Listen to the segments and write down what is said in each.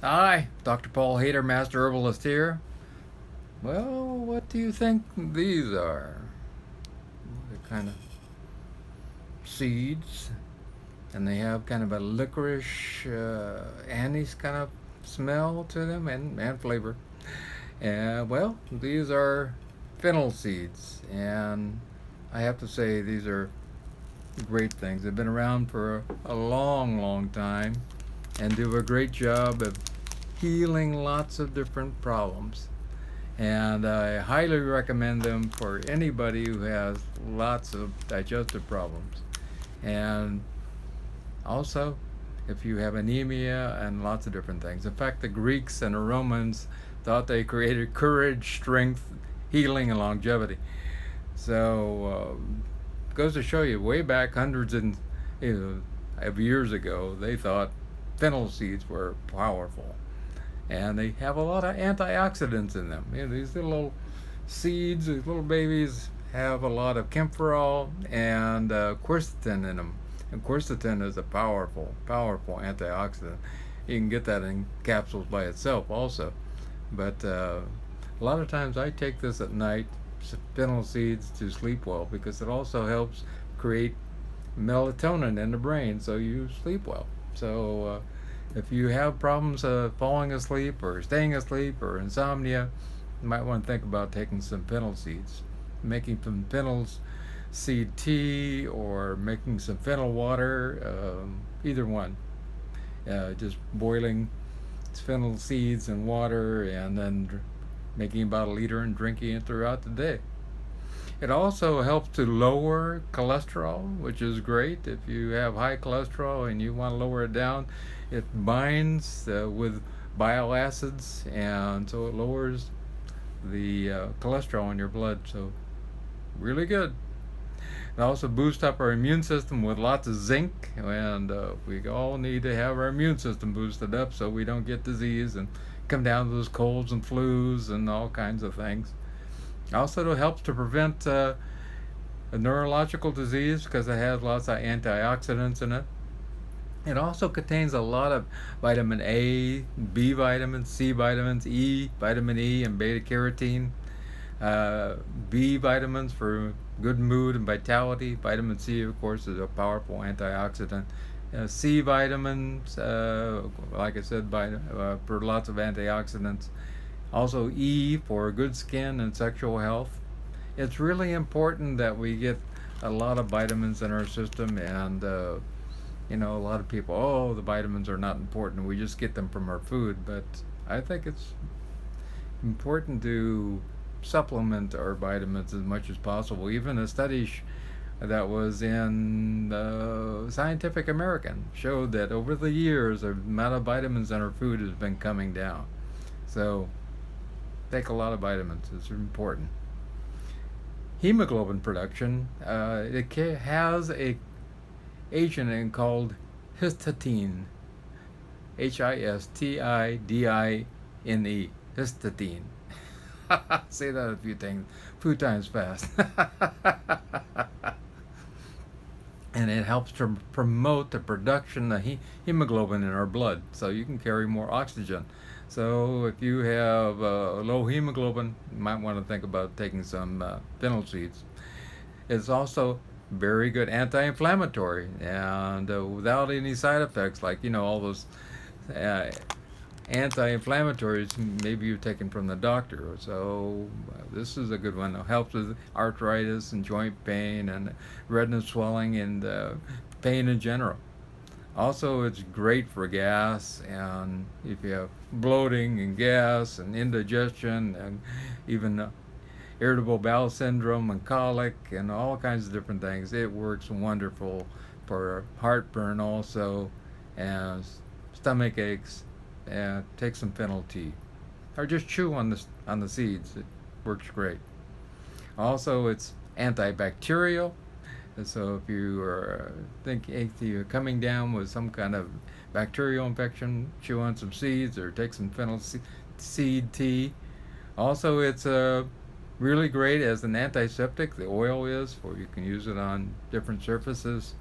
Hi, Dr. Paul Haider, Master Herbalist here. Well, what do you think these are? They're kind of seeds, and they have kind of a licorice, anise kind of smell to them and flavor. Well, these are fennel seeds, and I have to say these are great things. They've been around for a long, long time and do a great job of healing lots of different problems. And I highly recommend them for anybody who has lots of digestive problems. And also, if you have anemia and lots of different things. In fact, the Greeks and the Romans thought they created courage, strength, healing, and longevity. So, goes to show you, way back hundreds of years ago, they thought fennel seeds were powerful, and they have a lot of antioxidants in them. These little seeds, these little babies, have a lot of camphorol and quercetin in them. And quercetin is a powerful, powerful antioxidant. You can get that in capsules by itself also. But a lot of times I take this at night, fennel seeds, to sleep well, because it also helps create melatonin in the brain, so you sleep well. So if you have problems falling asleep or staying asleep or insomnia, you might want to think about taking some fennel seeds, making some fennel seed tea, or making some fennel water, either one. Just boiling fennel seeds and water, and then making about a liter and drinking it throughout the day. It also helps to lower cholesterol, which is great. If you have high cholesterol and you want to lower it down, it binds with bile acids, and so it lowers the cholesterol in your blood. So, really good. It also boosts up our immune system with lots of zinc, and we all need to have our immune system boosted up so we don't get disease and come down to those colds and flus and all kinds of things. Also, it helps to prevent a neurological disease because it has lots of antioxidants in it. It also contains a lot of vitamin A, B vitamins, C vitamins, vitamin E, and beta carotene. B vitamins for good mood and vitality. Vitamin C, of course, is a powerful antioxidant. C vitamins, like I said, for lots of antioxidants. Also, E for good skin and sexual health. It's really important that we get a lot of vitamins in our system, and a lot of people, oh, the vitamins are not important, we just get them from our food. But I think it's important to supplement our vitamins as much as possible. Even a study that was in Scientific American showed that over the years, the amount of vitamins in our food has been coming down. So, take a lot of vitamins. It's important. Hemoglobin production, it has a agent called histidine, histidine, histidine. Say that a few times fast. And it helps to promote the production of hemoglobin in our blood, so you can carry more oxygen. So if you have low hemoglobin, you might want to think about taking some fennel seeds. It's also very good anti-inflammatory, and without any side effects, like all those anti-inflammatories maybe you've taken from the doctor. So this is a good one. It helps with arthritis and joint pain and redness, swelling, and pain in general. Also, it's great for gas, and if you have bloating and gas and indigestion and even irritable bowel syndrome and colic and all kinds of different things, it works wonderful for heartburn also, and stomach aches. And take some fennel tea, or just chew on the seeds. It works great. Also, it's antibacterial. So if you if you're coming down with some kind of bacterial infection, chew on some seeds or take some fennel seed tea. Also, it's really great as an antiseptic. The oil is, or you can use it on different surfaces.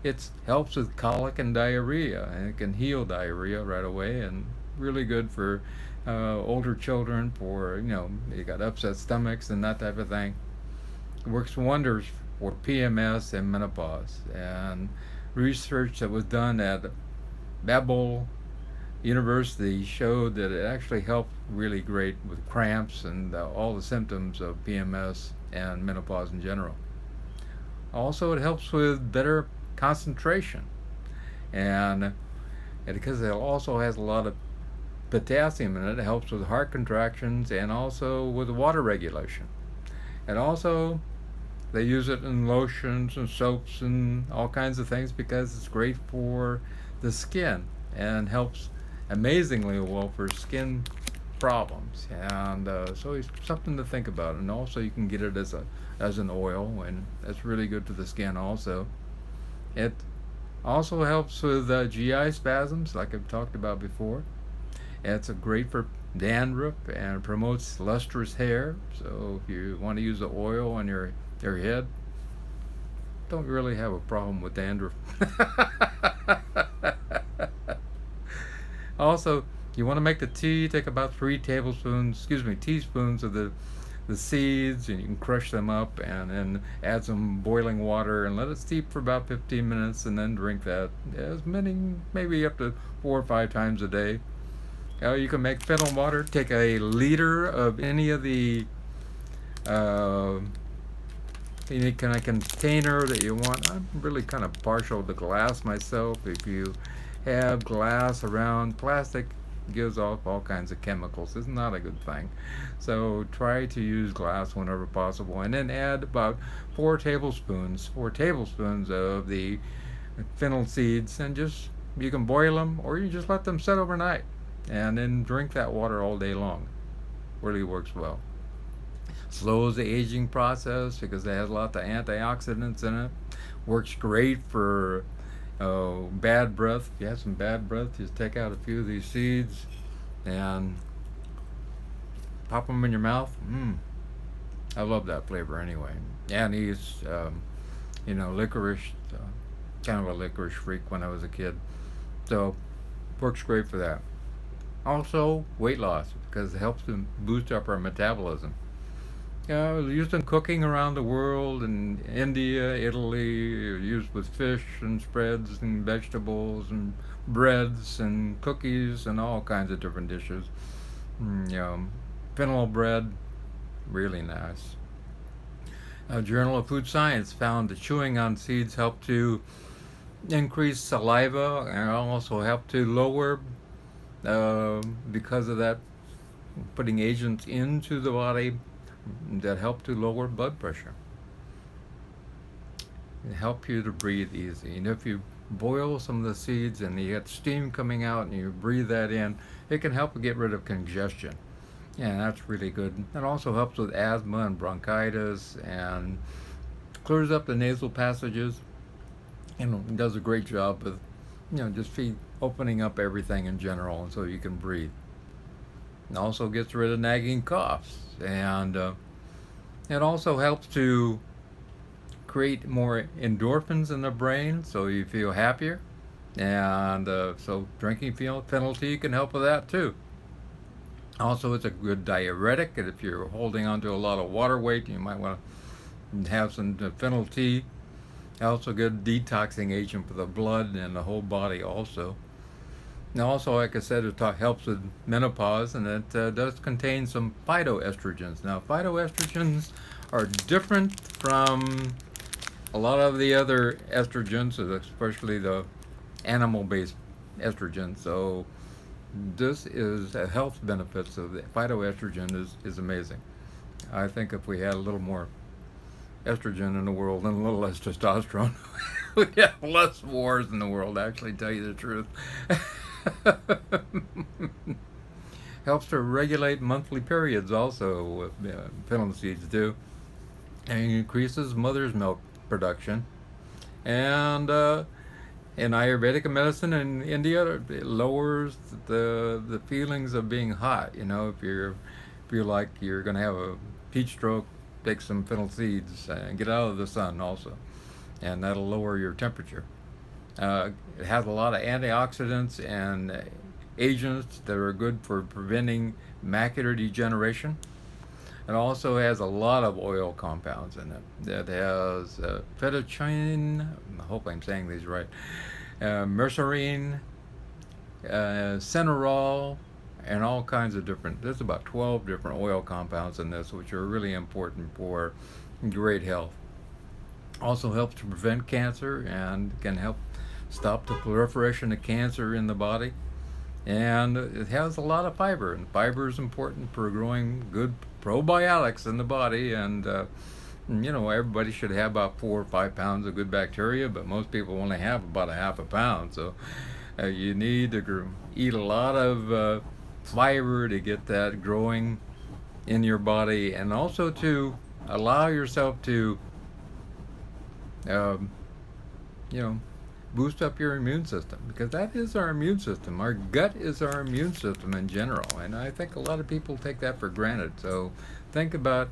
It helps with colic and diarrhea, and it can heal diarrhea right away, and really good for older children, for you got upset stomachs and that type of thing. It works wonders for PMS and menopause. And research that was done at Babel University showed that it actually helped really great with cramps and all the symptoms of PMS and menopause in general. Also, it helps with better concentration, and because it also has a lot of potassium in it, it helps with heart contractions and also with water regulation. And also, they use it in lotions and soaps and all kinds of things because it's great for the skin and helps amazingly well for skin problems. And so it's something to think about. And also, you can get it as an oil, and that's really good for the skin. Also, it also helps with GI spasms, like I've talked about before. It's great for dandruff and promotes lustrous hair. So if you want to use the oil on your head, don't really have a problem with dandruff. Also, you want to make the tea, take about 3 teaspoons of the seeds, and you can crush them up and then add some boiling water and let it steep for about 15 minutes, and then drink that as many, maybe up to 4 or 5 times a day. You can make fennel water. Take a liter of any of the any kind of container that you want. I'm really kind of partial to glass myself. If you have glass around, plastic gives off all kinds of chemicals. It's not a good thing. So try to use glass whenever possible, and then add about 4 tablespoons of the fennel seeds, and just you can boil them or you just let them sit overnight and then drink that water all day long. Really works well. Slows the aging process because it has a lot of antioxidants in it. Works great for bad breath. If you have some bad breath, just take out a few of these seeds and pop them in your mouth. I love that flavor anyway. Anise, licorice. Kind of a licorice freak when I was a kid. So, works great for that. Also, weight loss because it helps to boost up our metabolism. It was used in cooking around the world, in India, Italy, used with fish and spreads and vegetables and breads and cookies and all kinds of different dishes. Fennel bread, really nice. A Journal of Food Science found that chewing on seeds helped to increase saliva and also help to lower, because of that, putting agents into the body that help to lower blood pressure and help you to breathe easy. And if you boil some of the seeds and you get steam coming out and you breathe that in, it can help get rid of congestion. Yeah, that's really good. It also helps with asthma and bronchitis and clears up the nasal passages. It does a great job with, just opening up everything in general, and so you can breathe. It also gets rid of nagging coughs, and it also helps to create more endorphins in the brain, so you feel happier. And so drinking fennel tea can help with that too. Also, it's a good diuretic, and if you're holding on to a lot of water weight, you might want to have some fennel tea. Also, a good detoxing agent for the blood and the whole body also. And also, like I said, it helps with menopause, and it does contain some phytoestrogens. Now, phytoestrogens are different from a lot of the other estrogens, especially the animal-based estrogens. So this is a health benefits of the phytoestrogen is amazing. I think if we had a little more estrogen in the world and a little less testosterone, we'd have less wars in the world, actually, tell you the truth. Helps to regulate monthly periods also, fennel seeds do, and increases mother's milk production. And in Ayurvedic medicine in India, it lowers the feelings of being hot. If you feel like you're going to have a heat stroke, take some fennel seeds and get out of the sun also, and that'll lower your temperature. It has a lot of antioxidants and agents that are good for preventing macular degeneration. It also has a lot of oil compounds in it. It has phytoestrogen, I hope I'm saying these right, mercerine, cineral, and all kinds of different, there's about 12 different oil compounds in this, which are really important for great health. Also helps to prevent cancer and can help stop the proliferation of cancer in the body. And it has a lot of fiber, and fiber is important for growing good probiotics in the body. And everybody should have about 4 or 5 pounds of good bacteria, but most people only have about a half a pound. So you need to eat a lot of fiber to get that growing in your body, and also to allow yourself to um, boost up your immune system, because that is our immune system. Our gut is our immune system in general, and I think a lot of people take that for granted. So think about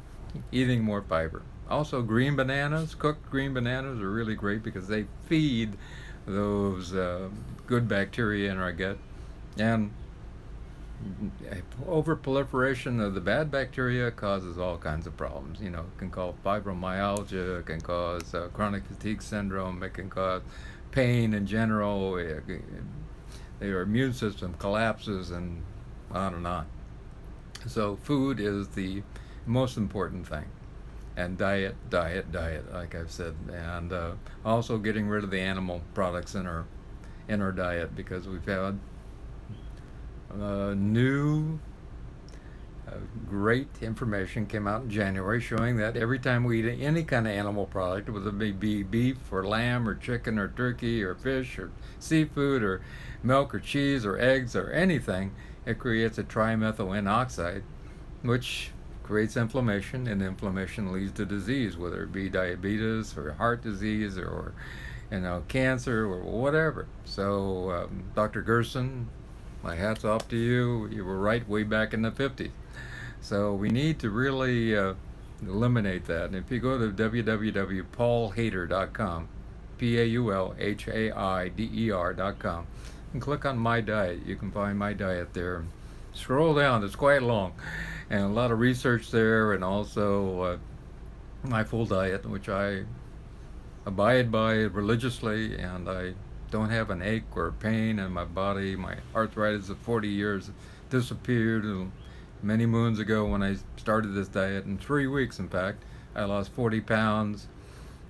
eating more fiber. Also, green bananas, cooked green bananas are really great because they feed those good bacteria in our gut. And overproliferation of the bad bacteria causes all kinds of problems. It can cause fibromyalgia, it can cause chronic fatigue syndrome, it can cause pain in general, their immune system collapses, and on and on. So food is the most important thing, and diet, like I've said, and also getting rid of the animal products in our diet, because we've had new great information came out in January showing that every time we eat any kind of animal product, whether it be beef or lamb or chicken or turkey or fish or seafood or milk or cheese or eggs or anything, it creates a trimethyl oxide, which creates inflammation, and inflammation leads to disease, whether it be diabetes or heart disease or cancer or whatever. So Dr. Gerson, my hat's off to you. You were right way back in the 50s. So we need to really eliminate that. And if you go to www.paulhaider.com, PAULHAIDER.com, and click on My Diet, you can find my diet there. Scroll down, it's quite long, and a lot of research there, and also my full diet, which I abide by religiously, and I don't have an ache or pain in my body. My arthritis of 40 years disappeared many moons ago when I started this diet. In 3 weeks, in fact, I lost 40 pounds.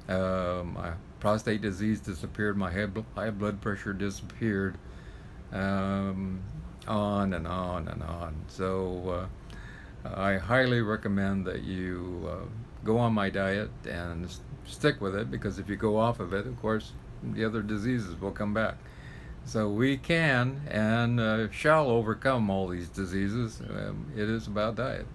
My prostate disease disappeared. My high blood pressure disappeared. On and on and on. So I highly recommend that you go on my diet and stick with it, because if you go off of it, of course, the other diseases will come back. So we can and shall overcome all these diseases. It is about diet.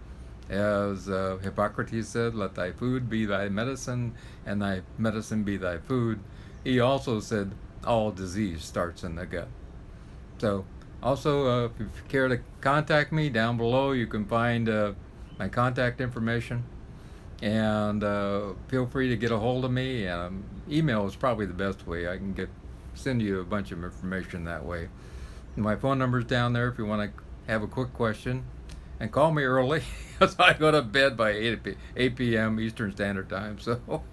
As Hippocrates said, let thy food be thy medicine, and thy medicine be thy food. He also said all disease starts in the gut. So also, if you care to contact me, down below you can find my contact information. And feel free to get a hold of me. Email is probably the best way. I can send you a bunch of information that way. My phone number's down there if you want to have a quick question. And call me early, because I go to bed by 8 p.m. Eastern Standard Time. So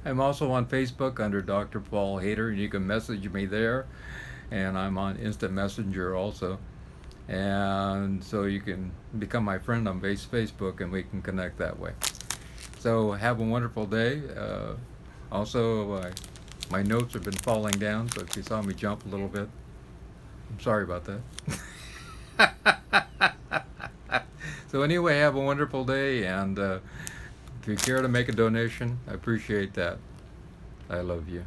I'm also on Facebook under Dr. Paul Haider, and you can message me there. And I'm on Instant Messenger also. And so you can become my friend on Facebook, and we can connect that way. So have a wonderful day. Also, my notes have been falling down, so if you saw me jump a little bit, I'm sorry about that. So anyway, have a wonderful day, and if you care to make a donation, I appreciate that. I love you.